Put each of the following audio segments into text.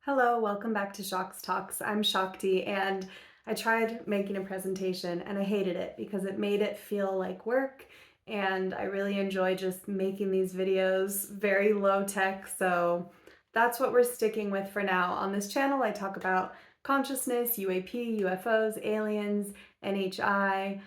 Hello, welcome back to Jacques Talks. I'm Shakti, and I tried making a presentation and I hated it because it made it feel like work, and I really enjoy just making these videos very low tech, so that's what we're sticking with for now. On this channel, I talk about consciousness, UAP, UFOs, aliens, NHI,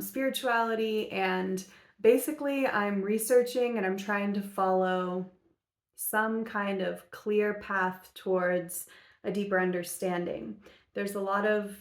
spirituality, and basically I'm researching and I'm trying to follow some kind of clear path towards a deeper understanding. There's a lot of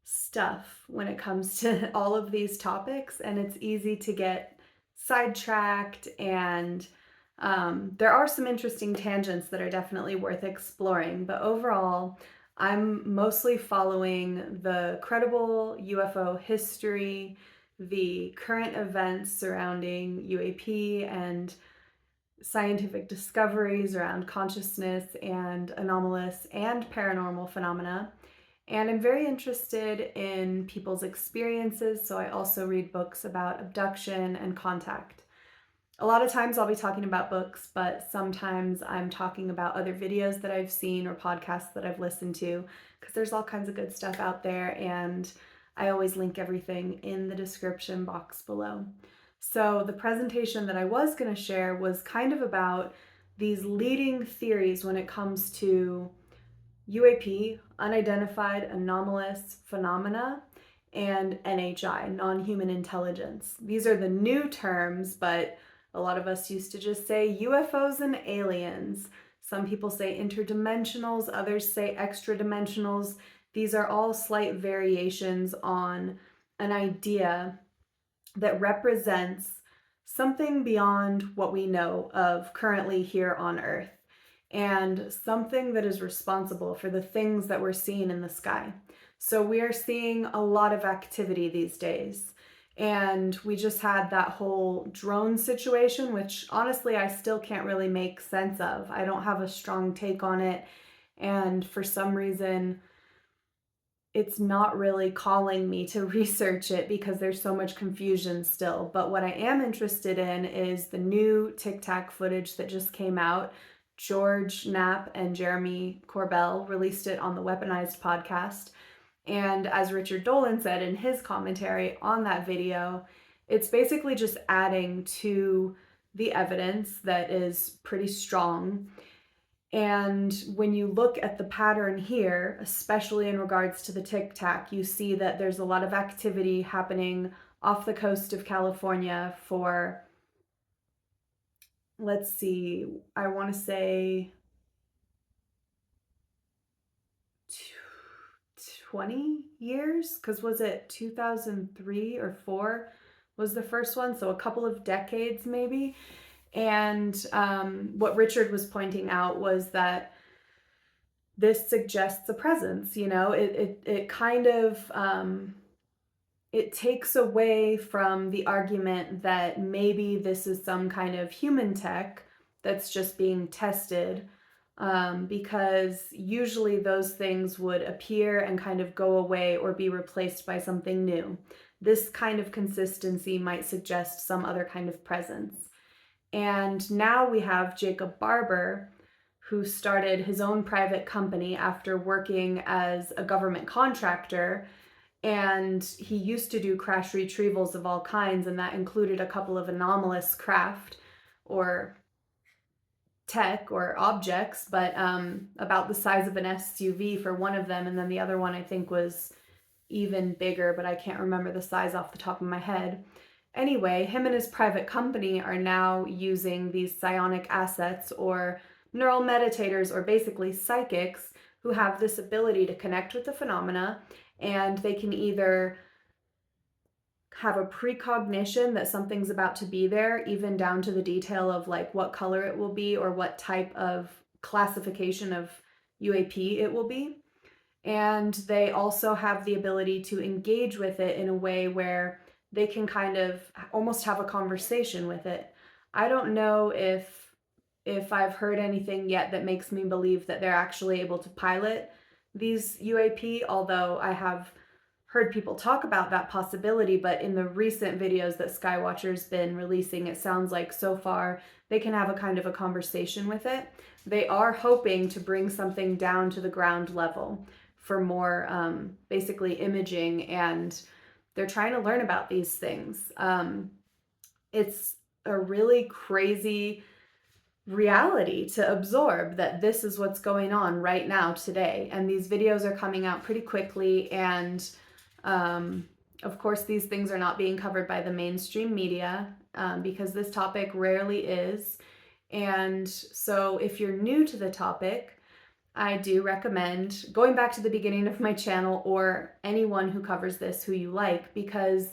stuff when it comes to all of these topics, and it's easy to get sidetracked, and there are some interesting tangents that are definitely worth exploring, but overall, I'm mostly following the credible UFO history, the current events surrounding UAP, and scientific discoveries around consciousness and anomalous and paranormal phenomena. And I'm very interested in people's experiences, so I also read books about abduction and contact. A lot of times I'll be talking about books, but sometimes I'm talking about other videos that I've seen or podcasts that I've listened to, because there's all kinds of good stuff out there, and I always link everything in the description box below. So the presentation that I was going to share was kind of about these leading theories when it comes to UAP, unidentified anomalous phenomena, and NHI, non-human intelligence. These are the new terms, but a lot of us used to just say UFOs and aliens. Some people say interdimensionals, others say extra dimensionals. These are all slight variations on an idea that represents something beyond what we know of currently here on Earth, and something that is responsible for the things that we're seeing in the sky. So we are seeing a lot of activity these days. And we just had that whole drone situation, which honestly I still can't really make sense of. I don't have a strong take on it. And for some reason, it's not really calling me to research it because there's so much confusion still. But what I am interested in is the new Tic Tac footage that just came out. George Knapp and Jeremy Corbell released it on the Weaponized podcast. And as Richard Dolan said in his commentary on that video, it's basically just adding to the evidence that is pretty strong. And when you look at the pattern here, especially in regards to the Tic Tac, you see that there's a lot of activity happening off the coast of California for, let's see, I want to say 20 years, because was it 2003 or 4 was the first one, so a couple of decades maybe. And what Richard was pointing out was that this suggests a presence, it kind of it takes away from the argument that maybe this is some kind of human tech that's just being tested, because usually those things would appear and kind of go away or be replaced by something new. This kind of consistency might suggest some other kind of presence. And now we have Jacob Barber, who started his own private company after working as a government contractor. And he used to do crash retrievals of all kinds, and that included a couple of anomalous craft or tech or objects, but about the size of an SUV for one of them. And then the other one I think was even bigger, but I can't remember the size off the top of my head. Anyway, him and his private company are now using these psionic assets or neural meditators, or basically psychics, who have this ability to connect with the phenomena, and they can either have a precognition that something's about to be there, even down to the detail of like what color it will be or what type of classification of UAP it will be. And they also have the ability to engage with it in a way where they can kind of almost have a conversation with it. I don't know if I've heard anything yet that makes me believe that they're actually able to pilot these UAP, although I have heard people talk about that possibility, but in the recent videos that Skywatcher's been releasing, it sounds like so far they can have a kind of a conversation with it. They are hoping to bring something down to the ground level for more basically imaging, and they're trying to learn about these things. It's a really crazy reality to absorb that this is what's going on right now today, and these videos are coming out pretty quickly, and of course these things are not being covered by the mainstream media because this topic rarely is. And so if you're new to the topic, I do recommend going back to the beginning of my channel, or anyone who covers this who you like, because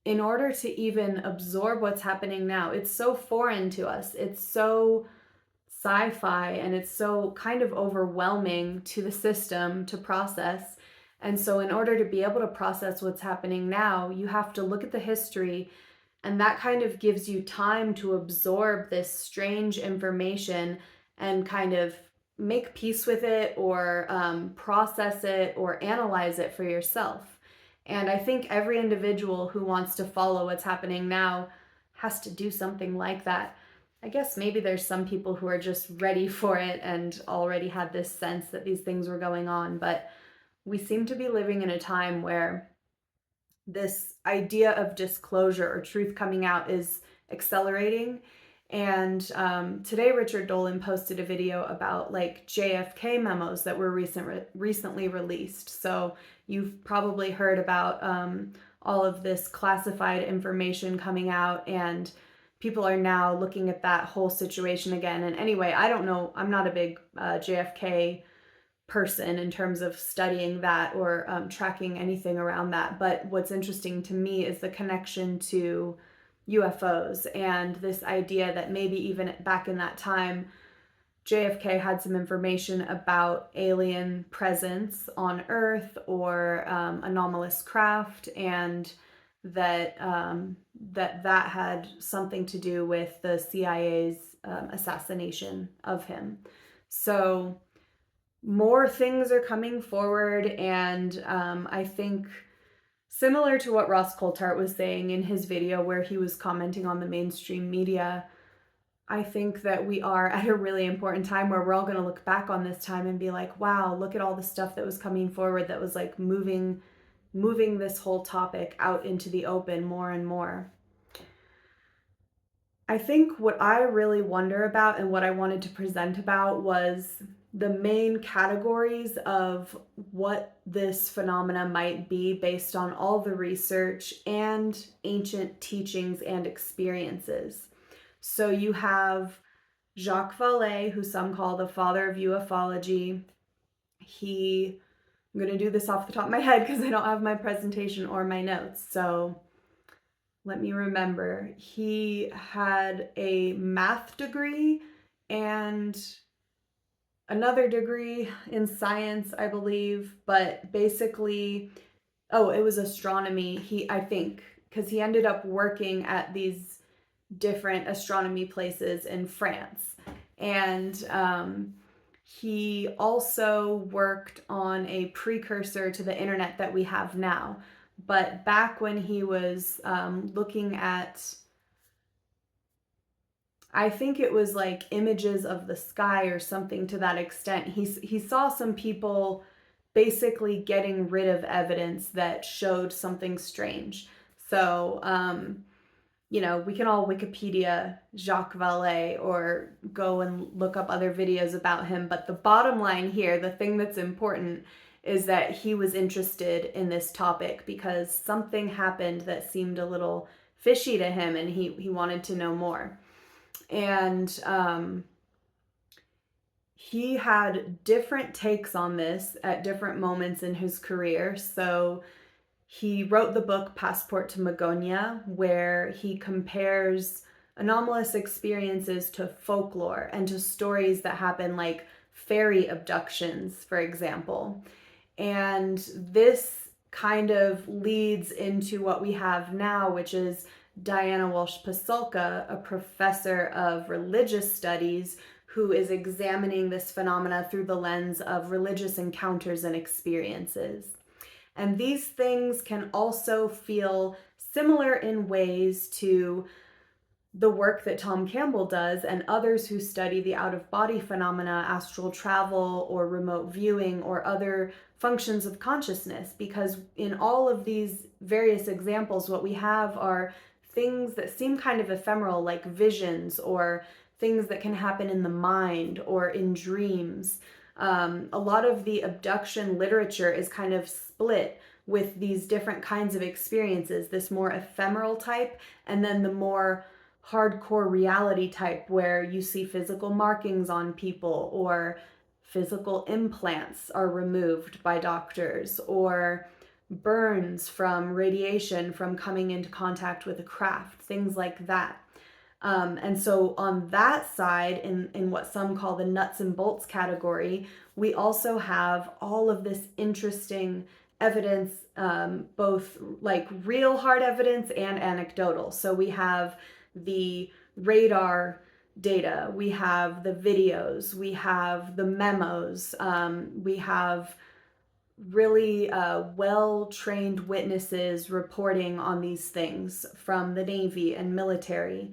in order to even absorb what's happening now, it's so foreign to us. It's so sci-fi, and it's so kind of overwhelming to the system to process. And so in order to be able to process what's happening now, you have to look at the history, and that kind of gives you time to absorb this strange information and kind of make peace with it, or process it, or analyze it for yourself. And I think every individual who wants to follow what's happening now has to do something like that. I guess maybe there's some people who are just ready for it and already had this sense that these things were going on, but we seem to be living in a time where this idea of disclosure or truth coming out is accelerating. And today Richard Dolan posted a video about like JFK memos that were recently released. So you've probably heard about all of this classified information coming out, and people are now looking at that whole situation again. And anyway, I don't know, I'm not a big JFK person in terms of studying that or tracking anything around that. But what's interesting to me is the connection to UFOs, and this idea that maybe even back in that time, JFK had some information about alien presence on Earth, or anomalous craft, and that that had something to do with the CIA's assassination of him. So more things are coming forward, and I think similar to what Ross Coulthart was saying in his video where he was commenting on the mainstream media, I think that we are at a really important time where we're all going to look back on this time and be like, wow, look at all the stuff that was coming forward that was like moving this whole topic out into the open more and more. I think what I really wonder about and what I wanted to present about was the main categories of what this phenomena might be based on all the research and ancient teachings and experiences. So you have Jacques Vallee, who some call the father of ufology. I'm going to do this off the top of my head because I don't have my presentation or my notes. So let me remember. He had a math degree and another degree in science, I believe, but basically, it was astronomy. I think, because he ended up working at these different astronomy places in France. And he also worked on a precursor to the internet that we have now. But back when he was looking at, I think it was like images of the sky or something to that extent, he saw some people basically getting rid of evidence that showed something strange. So, we can all Wikipedia Jacques Vallee or go and look up other videos about him. But the bottom line here, the thing that's important, is that he was interested in this topic because something happened that seemed a little fishy to him, and he wanted to know more. And he had different takes on this at different moments in his career. So he wrote the book Passport to Magonia, where he compares anomalous experiences to folklore and to stories that happen, like fairy abductions, for example. And this kind of leads into what we have now, which is Diana Walsh Pasulka, a professor of religious studies, who is examining this phenomena through the lens of religious encounters and experiences. And these things can also feel similar in ways to the work that Tom Campbell does and others who study the out-of-body phenomena, astral travel, or remote viewing, or other functions of consciousness. Because in all of these various examples, what we have are things that seem kind of ephemeral, like visions, or things that can happen in the mind or in dreams. A lot of the abduction literature is kind of split with these different kinds of experiences, this more ephemeral type, and then the more hardcore reality type, where you see physical markings on people, or physical implants are removed by doctors, or burns from radiation from coming into contact with a craft, things like that. And so on that side, in what some call the nuts and bolts category, we also have all of this interesting evidence, both like real hard evidence and anecdotal. So we have the radar data, we have the videos, we have the memos, we have really well-trained witnesses reporting on these things from the Navy and military.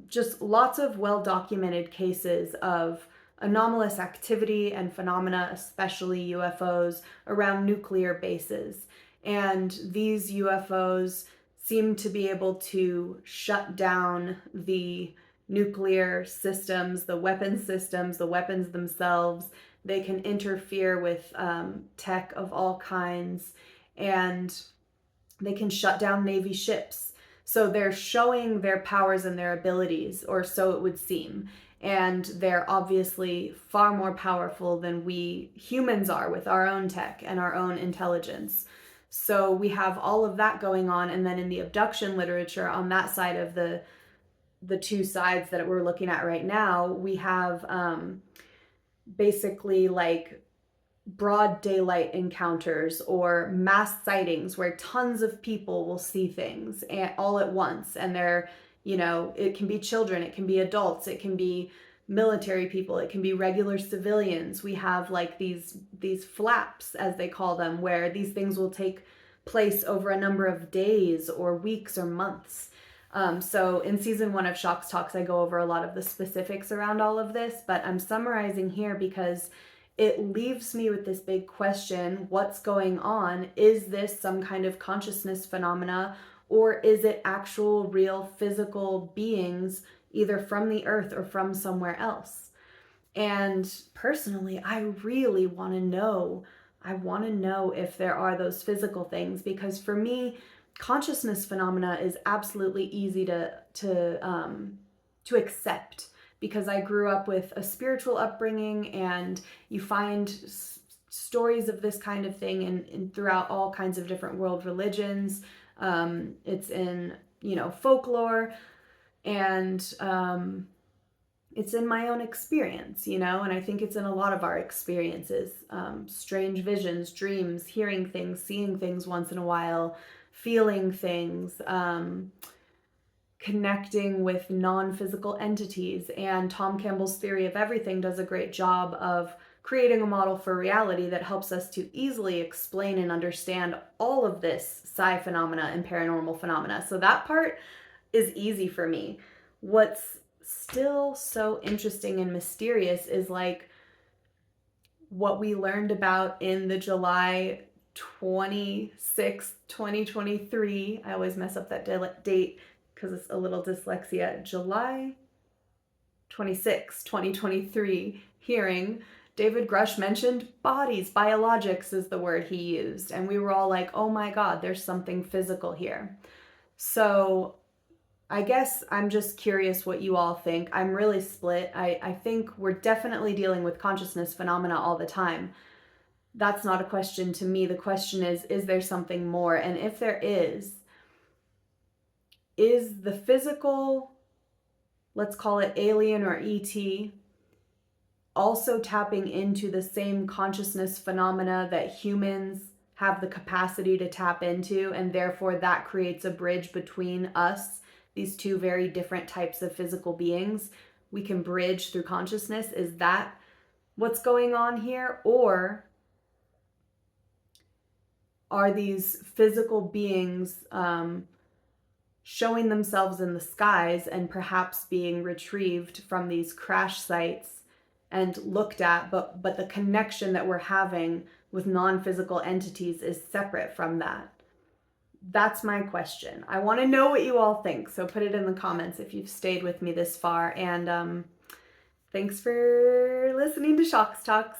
Just lots of well-documented cases of anomalous activity and phenomena, especially UFOs, around nuclear bases. And these UFOs seem to be able to shut down the nuclear systems, the weapons themselves. They can interfere with tech of all kinds, and they can shut down Navy ships. So they're showing their powers and their abilities, or so it would seem. And they're obviously far more powerful than we humans are with our own tech and our own intelligence. So we have all of that going on. And then in the abduction literature, on that side of the two sides that we're looking at right now, we have basically like broad daylight encounters or mass sightings where tons of people will see things all at once. And they're, it can be children, it can be adults, it can be military people, it can be regular civilians. We have like these flaps, as they call them, where these things will take place over a number of days or weeks or months. So in season 1 of Jacques Talks, I go over a lot of the specifics around all of this, but I'm summarizing here because it leaves me with this big question: what's going on? Is this some kind of consciousness phenomena, or is it actual real physical beings, either from the earth or from somewhere else? And personally, I really want to know. I want to know if there are those physical things, because for me, consciousness phenomena is absolutely easy to accept, because I grew up with a spiritual upbringing, and you find stories of this kind of thing in throughout all kinds of different world religions. It's in, folklore, and it's in my own experience, and I think it's in a lot of our experiences. Strange visions, dreams, hearing things, seeing things once in a while, feeling things, connecting with non-physical entities. And Tom Campbell's theory of everything does a great job of creating a model for reality that helps us to easily explain and understand all of this psi phenomena and paranormal phenomena. So that part is easy for me. What's still so interesting and mysterious is like what we learned about in the July 26th, 2023. I always mess up that date because it's a little dyslexia. July 26th, 2023 hearing. David Grush mentioned bodies. Biologics is the word he used. And we were all like, oh my God, there's something physical here. So I guess I'm just curious what you all think. I'm really split. I think we're definitely dealing with consciousness phenomena all the time. That's not a question to me. The question is there something more? And if there is the physical, let's call it alien or ET, also tapping into the same consciousness phenomena that humans have the capacity to tap into, and therefore that creates a bridge between us, these two very different types of physical beings? We can bridge through consciousness. Is that what's going on here? Or are these physical beings showing themselves in the skies and perhaps being retrieved from these crash sites and looked at, but the connection that we're having with non-physical entities is separate from that? That's my question. I want to know what you all think, so put it in the comments if you've stayed with me this far. And thanks for listening to Jacques Talks.